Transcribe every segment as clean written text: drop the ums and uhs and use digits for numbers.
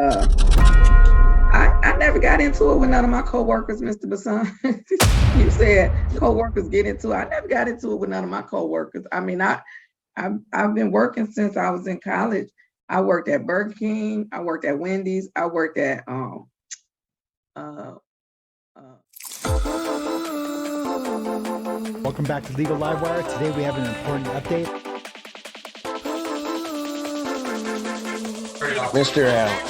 I never got into it with none of my coworkers, Mr. Bassan. You said coworkers get into it. I never got into it with none of my coworkers. I mean, I've been working since I was in college. I worked at Burger King. I worked at Wendy's. I worked at Welcome back to Legal Livewire. Today we have an important update. Mr. Allen.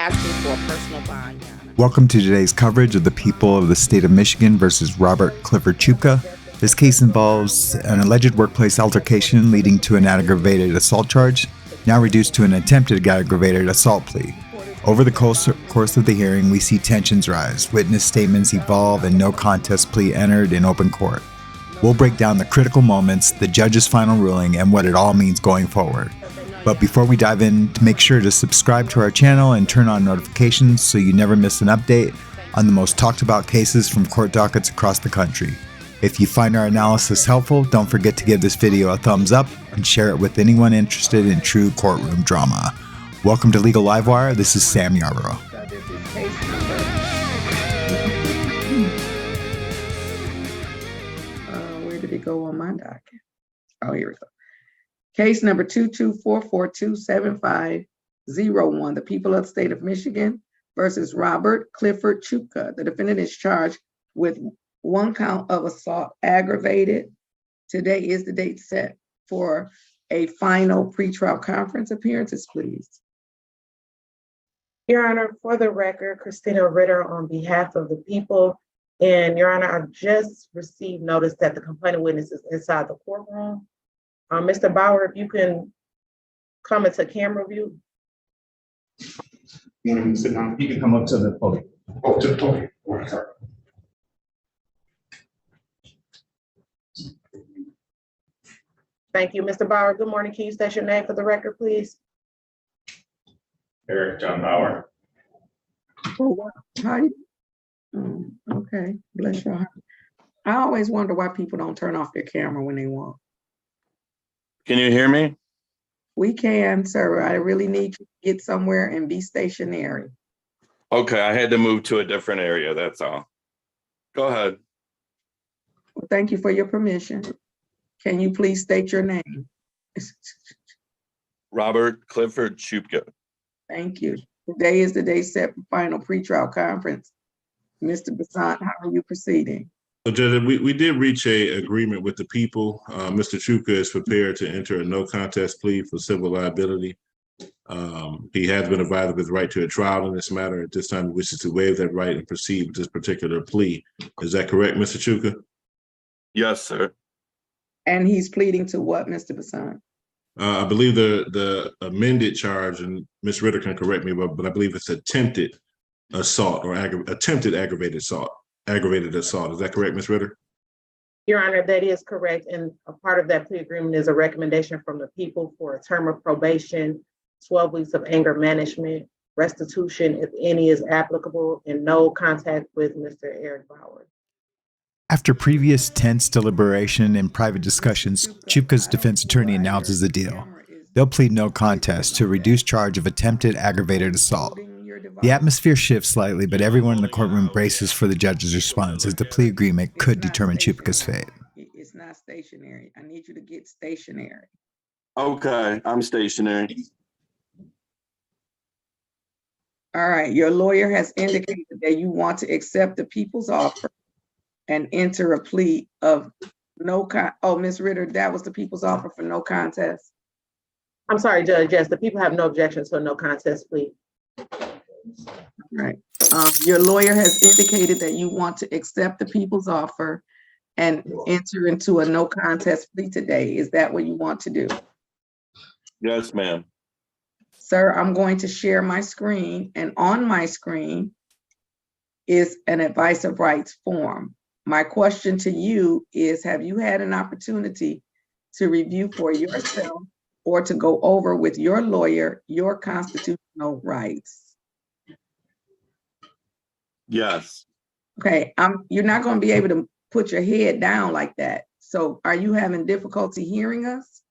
Asking for a personal bond, Your Honor. Welcome to today's coverage of the people of the state of Michigan versus Robert Clifford Chupka. This case involves an alleged workplace altercation leading to an aggravated assault charge, now reduced to an attempted aggravated assault plea. Over the course of the hearing, we see tensions rise, witness statements evolve, and no contest plea entered in open court. We'll break down the critical moments, the judge's final ruling, and what it all means going forward. But before we dive in, make sure to subscribe to our channel and turn on notifications so you never miss an update on the most talked about cases from court dockets across the country. If you find our analysis helpful, don't forget to give this video a thumbs up and share it with anyone interested in true courtroom drama. Welcome to Legal Livewire. This is Sam Yarborough. Where did it go on my docket? Oh, here we go. Case number 224427501, the people of the state of Michigan versus Robert Clifford Chupka. The defendant is charged with one count of assault aggravated. Today is the date set for a final pretrial conference. Appearances, please. Your Honor, for the record, Christina Ritter on behalf of the people. And Your Honor, I just received notice that the complainant witness is inside the courtroom. Mr. Bauer, if you can come into camera view. You want him to sit down? He can come up to the podium. Oh, to the podium. Sorry. Thank you, Mr. Bauer. Good morning. Can you state your name for the record, please? Eric John Bauer. Oh, hi. Okay, bless your heart. I always wonder why people don't turn off their camera when they want. Can you hear me? We can, sir. I really need you to get somewhere and be stationary. Okay, I had to move to a different area, that's all. Go ahead. Well, thank you for your permission. Can you please state your name? Robert Clifford Chupka. Thank you. Today is the day set for final pretrial conference. Mr. Basant, how are you proceeding? So, Judge, we did reach an agreement with the people. Mr. Chupka is prepared to enter a no contest plea for civil liability. He has been advised of his right to a trial in this matter. At this time, he wishes to waive that right and proceed with this particular plea. Is that correct, Mr. Chupka? Yes, sir. And he's pleading to what, Mr. Basant? I believe the amended charge, and Ms. Ritter can correct me, but I believe it's attempted assault or attempted aggravated assault. Aggravated assault. Is that correct, Ms. Ritter? Your Honor, that is correct. And a part of that plea agreement is a recommendation from the people for a term of probation, 12 weeks of anger management, restitution, if any is applicable, and no contact with Mr. Eric Bauer. After previous tense deliberation and private discussions, Chupka's defense attorney announces the deal. They'll plead no contest to a reduced charge of attempted aggravated assault. The atmosphere shifts slightly, but everyone in the courtroom braces for the judge's response as the plea agreement could determine Chupka's fate. It's not stationary. I need you to get stationary. Okay, I'm stationary. All right, your lawyer has indicated that you want to accept the people's offer and enter a plea of no Ms. Ritter, that was the people's offer for no contest. I'm sorry, Judge. Yes, the people have no objection to a no contest plea. Right. Your lawyer has indicated that you want to accept the people's offer and enter into a no contest plea today. Is that what you want to do? Yes, ma'am. Sir, I'm going to share my screen, and on my screen is an advice of rights form. My question to you is, have you had an opportunity to review for yourself or to go over with your lawyer your constitutional rights? Yes. Okay, you're not going to be able to put your head down like that. So are you having difficulty hearing us?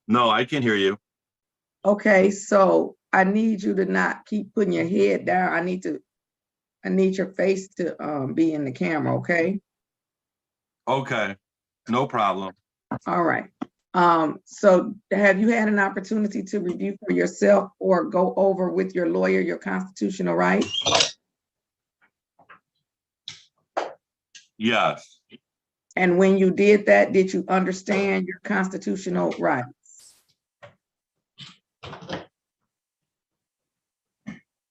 No, I can hear you. Okay, so I need you to not keep putting your head down. I need your face to be in the camera, okay? Okay, no problem. All right. So have you had an opportunity to review for yourself or go over with your lawyer your constitutional right? Yes, And when you did that, did you understand your constitutional rights?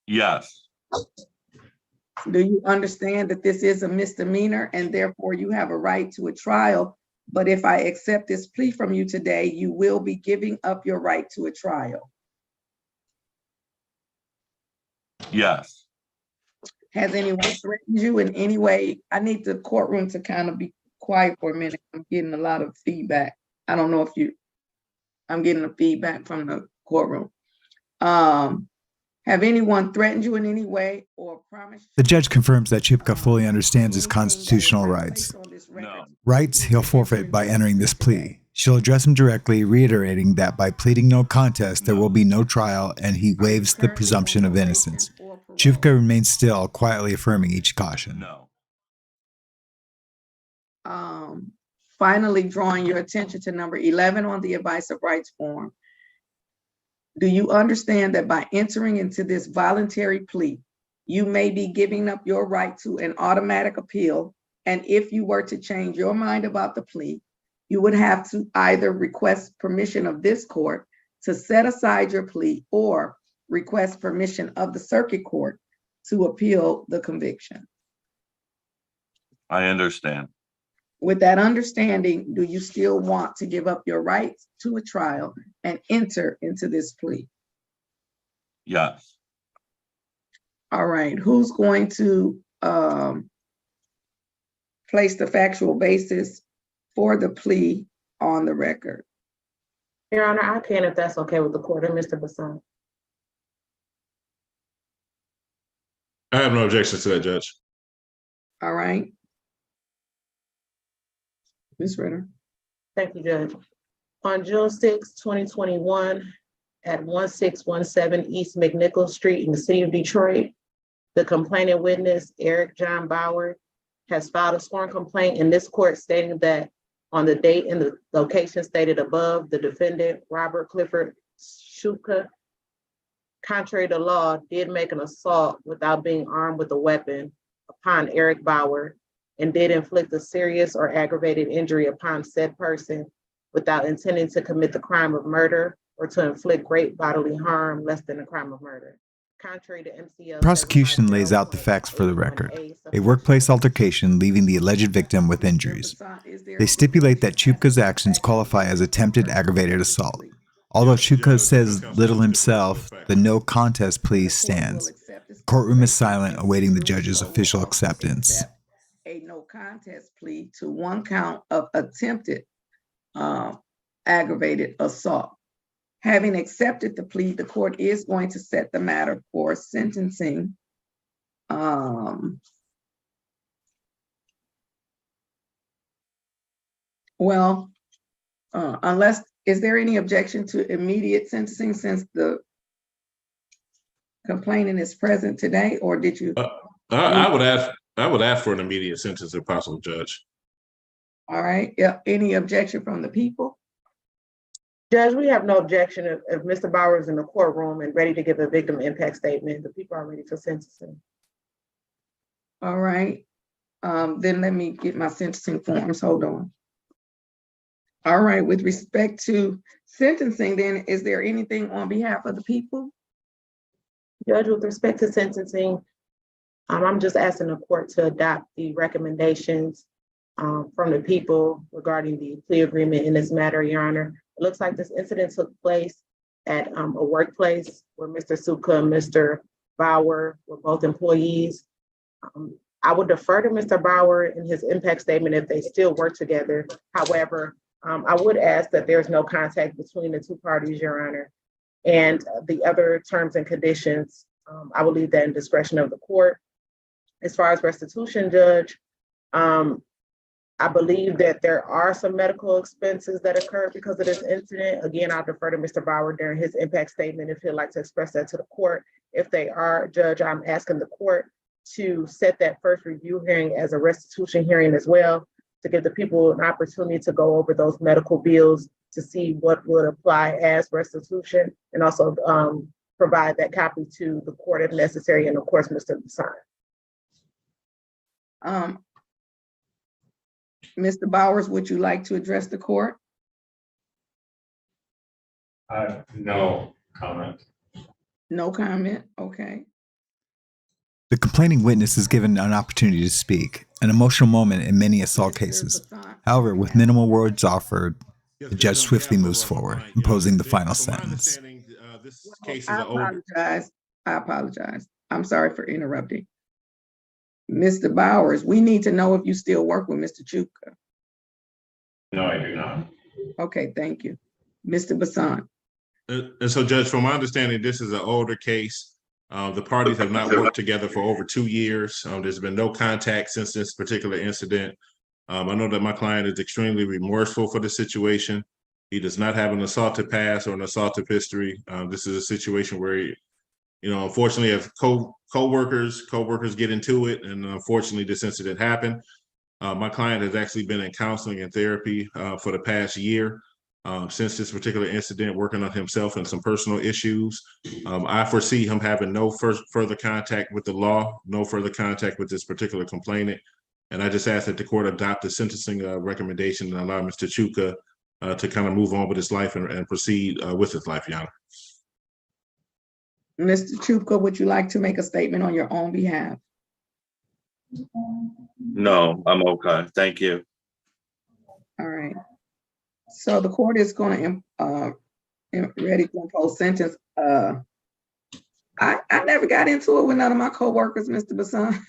yes, Do you understand that this is a misdemeanor and therefore you have a right to a trial? But if I accept this plea from you today, you will be giving up your right to a trial. yes. Has anyone threatened you in any way? I need the courtroom to kind of be quiet for a minute. I'm getting a lot of feedback. I don't know if I'm getting the feedback from the courtroom. Have anyone threatened you in any way or promised? The judge confirms that Chupka fully understands his constitutional rights. No. Rights he'll forfeit by entering this plea. She'll address him directly, reiterating that by pleading no contest, there will be no trial, and he waives the presumption of innocence. Chupka remains still, quietly affirming each caution. No. Finally, drawing your attention to number 11 on the advice of rights form. Do you understand that by entering into this voluntary plea, you may be giving up your right to an automatic appeal? And if you were to change your mind about the plea, you would have to either request permission of this court to set aside your plea or request permission of the circuit court to appeal the conviction. I understand. With that understanding, do you still want to give up your rights to a trial and enter into this plea? Yes. All right, who's going to place the factual basis for the plea on the record? Your Honor, I can if that's okay with the court, and Mr. Bassan. I have no objections to that, Judge. All right. Ms. Ritter. Thank you, Judge. On June 6, 2021, at 1617 East McNichol Street in the city of Detroit, the complaining witness, Eric John Bauer, has filed a sworn complaint in this court stating that on the date and the location stated above, the defendant, Robert Clifford Shuka, contrary to law, did make an assault without being armed with a weapon upon Eric Bauer and did inflict a serious or aggravated injury upon said person without intending to commit the crime of murder or to inflict great bodily harm less than a crime of murder. Contrary to MCL, Prosecution lays out the facts for the record. A workplace altercation leaving the alleged victim with injuries. They stipulate that Chupka's actions qualify as attempted aggravated assault. Although Chupka says little himself, the no contest plea stands. The courtroom is silent, awaiting the judge's official acceptance. A no contest plea to one count of attempted aggravated assault. Having accepted the plea, the court is going to set the matter for sentencing. Unless, is there any objection to immediate sentencing since the complainant is present today, or did you? I would ask for an immediate sentence if possible, Judge. All right, yeah, any objection from the people? Judge, we have no objection if Mr. Bauer is in the courtroom and ready to give a victim impact statement. The people are ready for sentencing. All right, then let me get my sentencing forms, hold on. All right, with respect to sentencing then, is there anything on behalf of the people? Judge, with respect to sentencing, I'm just asking the court to adopt the recommendations from the people regarding the plea agreement in this matter, Your Honor. It looks like this incident took place at a workplace where Mr. Suka and Mr. Bauer were both employees. I would defer to Mr. Bauer in his impact statement if they still work together. However, I would ask that there's no contact between the two parties, Your Honor. And the other terms and conditions, I will leave that in discretion of the court. As far as restitution, Judge, I believe that there are some medical expenses that occurred because of this incident. Again, I'll defer to Mr. Bauer during his impact statement if he'd like to express that to the court. If they are, Judge, I'm asking the court to set that first review hearing as a restitution hearing as well, to give the people an opportunity to go over those medical bills to see what would apply as restitution, and also provide that copy to the court if necessary, and of course, Mr. Bassan. Mr. Bowers, would you like to address the court? No comment. No comment, okay. The complaining witness is given an opportunity to speak, an emotional moment in many assault Mr. cases. Bassan. However, with minimal words offered, Yes, the judge Judge, on swiftly behalf moves of our forward, client, imposing the Your final Honor, from my sentence. understanding, this case is I an older. apologize. I apologize. I'm sorry for interrupting. Mr. Bowers, we need to know if you still work with Mr. Chuka. No, I do not. Okay, thank you. Mr. Bassan. And so, Judge, from my understanding, this is an older case. The parties have not worked together for over 2 years. There's been no contact since this particular incident. I know that my client is extremely remorseful for the situation. He does not have an assaultive past or an assaultive history. This is a situation where, unfortunately, if co-workers get into it, and unfortunately, this incident happened. My client has actually been in counseling and therapy for the past year. Since this particular incident, working on himself and some personal issues. I foresee him having no further contact with the law, no further contact with this particular complainant. And I just ask that the court adopt the sentencing recommendation and allow Mr. Chuka to kind of move on with his life and proceed with his life, Your Honor. Mr. Chuka, would you like to make a statement on your own behalf? No, I'm okay. Thank you. All right. So the court is going to ready to impose sentence. I never got into it with none of my coworkers, Mr. Bassan.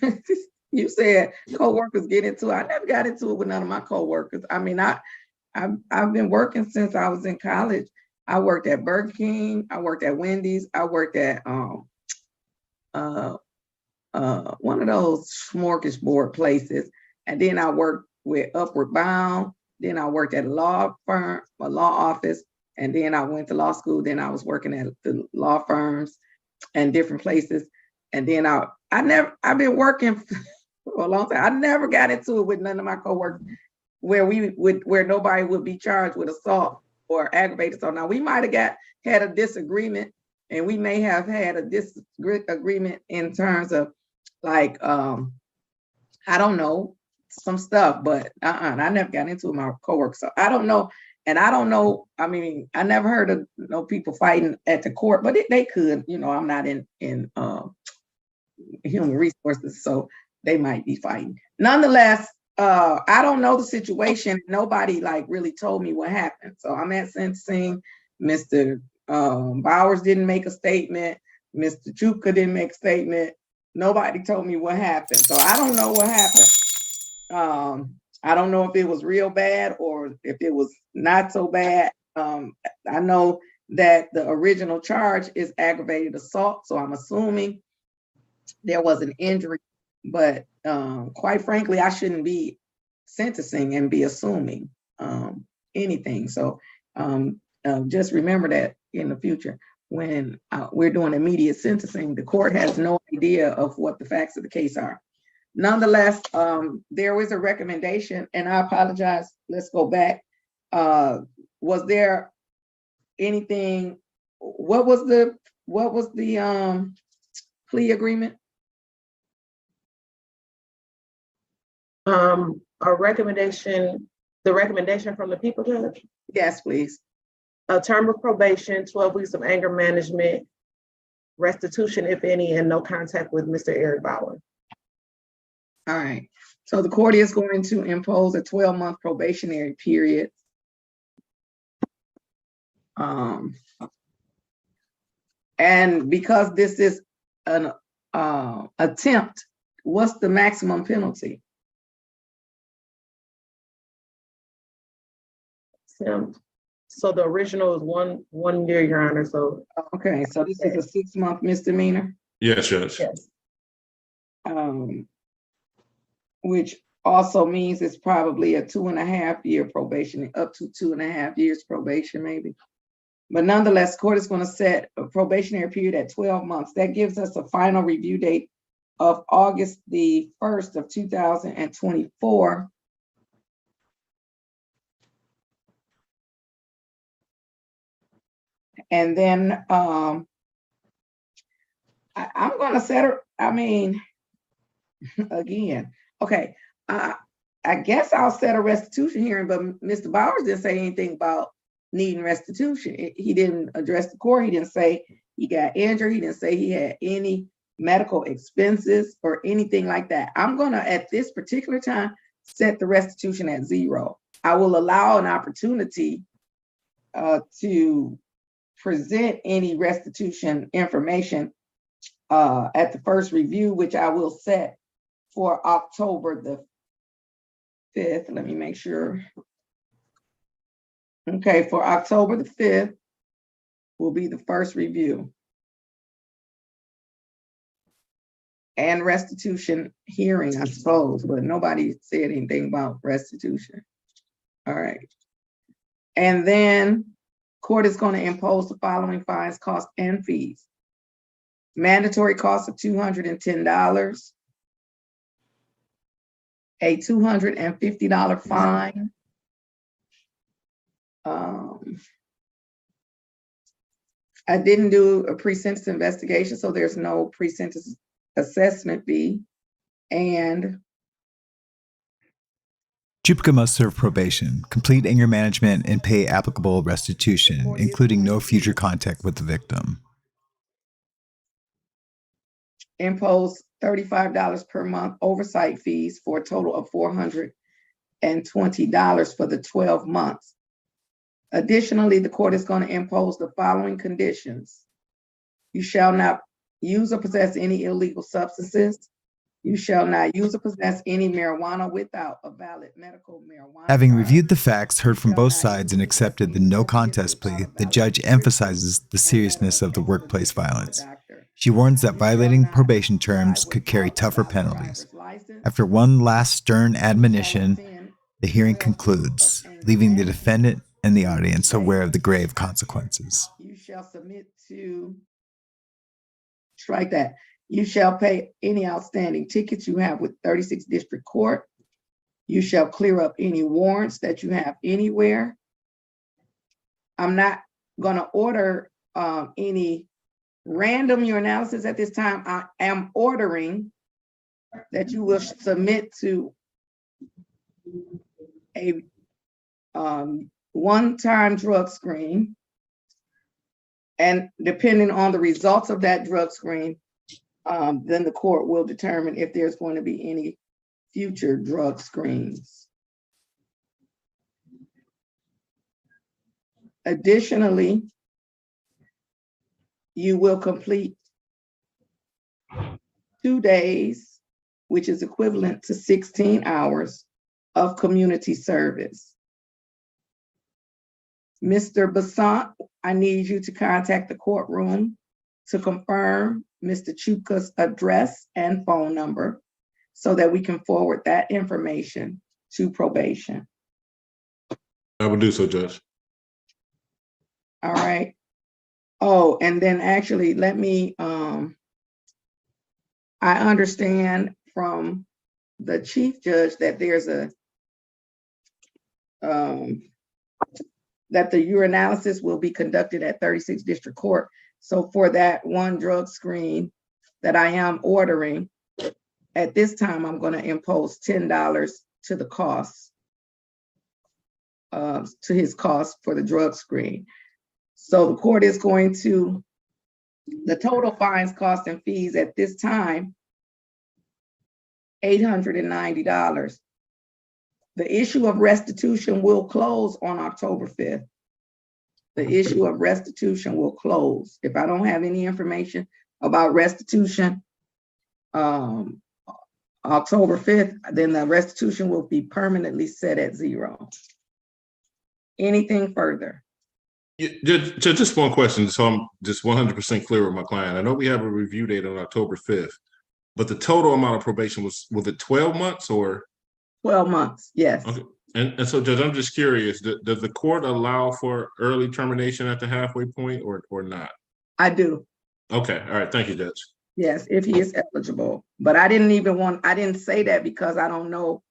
You said coworkers get into it. I never got into it with none of my coworkers. I mean, I've been working since I was in college. I worked at Burger King. I worked at Wendy's. I worked at one of those smorgasbord places, and then I worked with Upward Bound. Then I worked at a law firm, a law office, and then I went to law school. Then I was working at the law firms and different places. And then I've been working for a long time. I never got into it with none of my coworkers where nobody would be charged with assault or aggravated assault. Now we might have had a disagreement, and we may have had a disagreement in terms of like I don't know, some stuff, but I never got into it with my coworkers. So I don't know. And I don't know, I mean, I never heard of no people fighting at the court, but they could, I'm not in human resources, so they might be fighting. Nonetheless, I don't know the situation. Nobody really told me what happened. So I'm at sentencing. Mr. Bowers didn't make a statement. Mr. Chuka didn't make a statement. Nobody told me what happened. So I don't know what happened. I don't know if it was real bad or if it was not so bad. I know that the original charge is aggravated assault, so I'm assuming there was an injury, but quite frankly, I shouldn't be sentencing and be assuming anything. So just remember that in the future, when we're doing immediate sentencing, the court has no idea of what the facts of the case are. Nonetheless, there was a recommendation, and I apologize. Let's go back. Was there anything? What was the plea agreement? A recommendation, the recommendation from the people, Judge? Yes, please. A term of probation, 12 weeks of anger management, restitution, if any, and no contact with Mr. Eric Bauer. All right. So the court is going to impose a 12-month probationary period. And because this is an attempt, what's the maximum penalty? So the original is one year, Your Honor. So okay, so this is a 6-month misdemeanor. Yes, Judge. yes. Which also means it's probably a 2.5-year probation, up to 2.5 years probation maybe. But nonetheless, court is going to set a probationary period at 12 months. That gives us a final review date of August the 1st of 2024. And then I'm going to set her, I mean, again, okay, I guess I'll set a restitution hearing, but Mr. Bowers didn't say anything about needing restitution. He didn't address the court. He didn't say he got injured. He didn't say he had any medical expenses or anything like that. I'm going to, at this particular time, set the restitution at 0. I will allow an opportunity to present any restitution information at the first review, which I will set for October the 5th. Let me make sure. Okay, for October the 5th will be the first review. And restitution hearing, I suppose, but nobody said anything about restitution. All right. And then court is going to impose the following fines, costs, and fees. Mandatory cost of $210, a $250 fine, I didn't do a pre-sentence investigation, so there's no pre-sentence assessment fee. And Chupica must serve probation, complete anger management, and pay applicable restitution, including no future contact with the victim. impose $35 per month oversight fees for a total of $420 for the 12 months. Additionally, the court is going to impose the following conditions. You shall not use or possess any illegal substances. You shall not use or possess any marijuana without a valid medical marijuana. Having card. reviewed the facts, heard from both sides, and accepted the no contest plea, the judge emphasizes the seriousness of the workplace violence. She warns that violating probation terms could carry tougher penalties. After one last stern admonition, the hearing concludes, leaving the defendant and the audience aware of the grave consequences. You shall submit to, strike that. You shall pay any outstanding tickets you have with 36th District Court. You shall clear up any warrants that you have anywhere. I'm not going to order any random urinalysis at this time. I am ordering that you will submit to a one-time drug screen. And depending on the results of that drug screen, then the court will determine if there's going to be any future drug screens. Additionally, you will complete 2 days, which is equivalent to 16 hours of community service. Mr. Basant, I need you to contact the courtroom to confirm Mr. Chuka's address and phone number so that we can forward that information to probation. I will do so, Judge. All right. Oh, and then actually, let me, I understand from the chief judge that there's a, that the urinalysis will be conducted at 36th District Court. So for that one drug screen that I am ordering, at this time, I'm going to impose $10 to the cost, to his cost for the drug screen. So the court is going to, the total fines, costs, and fees at this time, $890. The issue of restitution will close on October 5th. The issue of restitution will close. If I don't have any information about restitution, October 5th, then the restitution will be permanently set at 0. Anything further? Yeah, just one question, so I'm just 100% clear with my client. I know we have a review date on October 5th, but the total amount of probation was it 12 months or? 12 months, yes. Okay. And so, Judge, I'm just curious, does the court allow for early termination at the halfway point or not? I do, Okay, all right, thank you, Judge. yes, if he is eligible. But I didn't say that because I don't know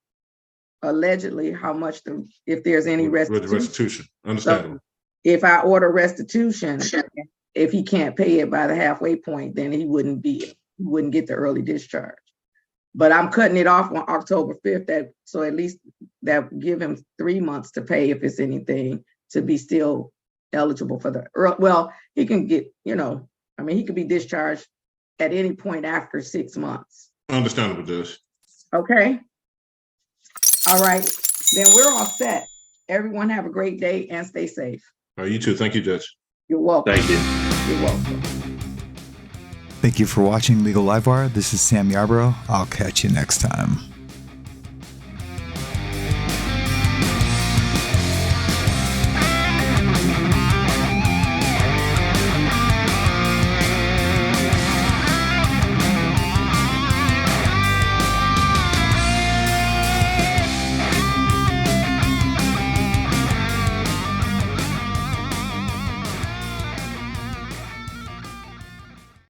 allegedly how much if there's any With restitution. restitution, understandable. If I order restitution, if he can't pay it by the halfway point, then he wouldn't get the early discharge. But I'm cutting it off on October 5th, so at least that would give him 3 months to pay if it's anything to be still eligible for the well, he can get, he could be discharged at any point after 6 months. Understandable, Judge. Okay. All right, then we're all set. Everyone have a great day and stay safe. All right, you too. Thank you, Judge. You're welcome. Thank you. You're welcome. Thank you for watching Legal Livewire. This is Sam Yarbrough. I'll catch you next time.